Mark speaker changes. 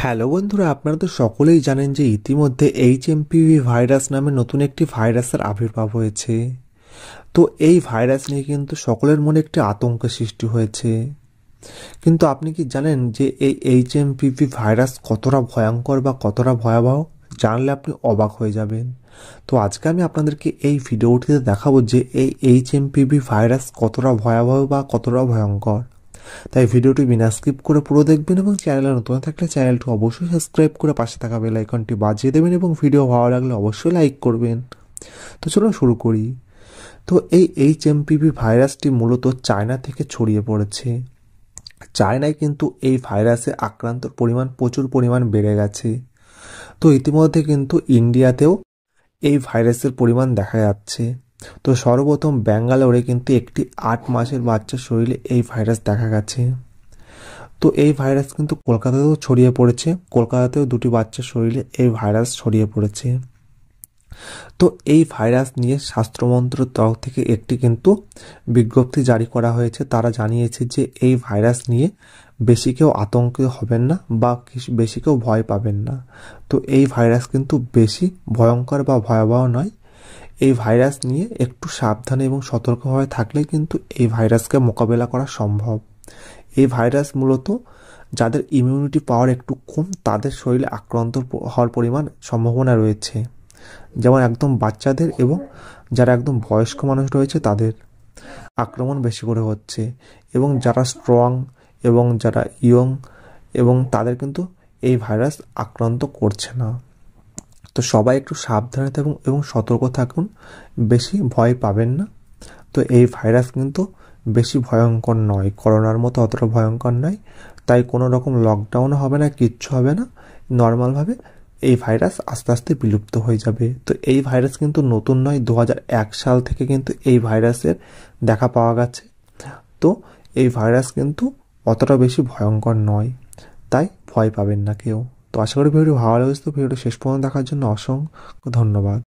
Speaker 1: Hello বন্ধুরা, আপনারা তো সকলেই জানেন যে ইতিমধ্যে এইচএমপিভি ভাইরাস নামে নতুন একটি ভাইরাসের আবির্ভাব হয়েছে। তো এই ভাইরাস নিয়ে কিন্তু সকলের মনে একটি আতঙ্কের সৃষ্টি হয়েছে। কিন্তু আপনি কি জানেন যে এই এইচএমপিভি ভাইরাস কতটা ভয়ঙ্কর বা কতটা ভয়াবহ? জানলে আপনি অবাক হয়ে যাবেন। তো আজকে আমি আপনাদেরকে এই ভিডিওটিতে দেখাবো যে এই এইচএমপিভি ভাইরাস কতটা ভয়াবহ বা কতটা ভয়ঙ্কর। তাই ভিডিওটি বিনা স্কিপ করে পুরো দেখবেন এবং চ্যানেলে নতুন থাকলে চ্যানেলটি অবশ্যই সাবস্ক্রাইব করে পাশে থাকা বেল আইকনটি বাজিয়ে দেবেন এবং ভিডিও ভালো লাগলে অবশ্যই লাইক করবেন। তো চলুন শুরু করি। তো এই এইচএমপিভি ভাইরাসটি মূলত চায়না থেকে ছড়িয়ে পড়েছে। চায়নায় কিন্তু এই ভাইরাসে আক্রান্তর পরিমাণ প্রচুর পরিমাণ বেড়ে গেছে। তো ইতিমধ্যে কিন্তু ইন্ডিয়াতেও এই ভাইরাসের পরিমাণ দেখা যাচ্ছে। তো সর্বপ্রথম ব্যাঙ্গালোরে কিন্তু একটি 8 মাসের বাচ্চার শরীরে এই ভাইরাস দেখা গেছে। তো এই ভাইরাস কিন্তু কলকাতাতেও ছড়িয়ে পড়েছে। কলকাতাতেও দুটি বাচ্চার শরীরে এই ভাইরাস ছড়িয়ে পড়েছে। তো এই ভাইরাস নিয়ে স্বাস্থ্য মন্ত্রকের তরফ থেকে একটি কিন্তু বিজ্ঞপ্তি জারি করা হয়েছে। তারা জানিয়েছে যে এই ভাইরাস নিয়ে বেশি কেউ আতঙ্কিত হবেন না বা বেশি কেউ ভয় পাবেন না। তো এই ভাইরাস কিন্তু বেশি ভয়ঙ্কর বা ভয়াবহ নয়। এই ভাইরাস নিয়ে একটু সাবধানে এবং সতর্কভাবে থাকলেই কিন্তু এই ভাইরাসকে মোকাবেলা করা সম্ভব। এই ভাইরাস মূলত যাদের ইমিউনিটি পাওয়ার একটু কম তাদের শরীরে আক্রান্ত হওয়ার পরিমাণ সম্ভাবনা রয়েছে। যেমন একদম বাচ্চাদের এবং যারা একদম বয়স্ক মানুষ রয়েছে তাদের আক্রমণ বেশি করে হচ্ছে, এবং যারা স্ট্রং এবং যারা ইয়ং এবং তাদের কিন্তু এই ভাইরাস আক্রান্ত করছে না। তো সবাই একটু সাবধানে থাকুন এবং সতর্ক থাকুন, বেশি ভয় পাবেন না। তো এই ভাইরাস কিন্তু বেশি ভয়ঙ্কর নয়, করোনার মতো অতটা ভয়ঙ্কর নয়। তাই কোনো রকম লকডাউনও হবে না, কিচ্ছু হবে না। নর্মালভাবে এই ভাইরাস আস্তে আস্তে বিলুপ্ত হয়ে যাবে। তো এই ভাইরাস কিন্তু নতুন নয়, 2001 সাল থেকে কিন্তু এই ভাইরাসের দেখা পাওয়া গেছে। তো এই ভাইরাস কিন্তু অতটা বেশি ভয়ঙ্কর নয়, তাই ভয় পাবেন না কেউ। তো আশা করি ভিডিওটি ভালো লেগেছে। তো ভিডিওটি শেষ পর্যন্ত দেখার জন্য অসংখ্য ধন্যবাদ।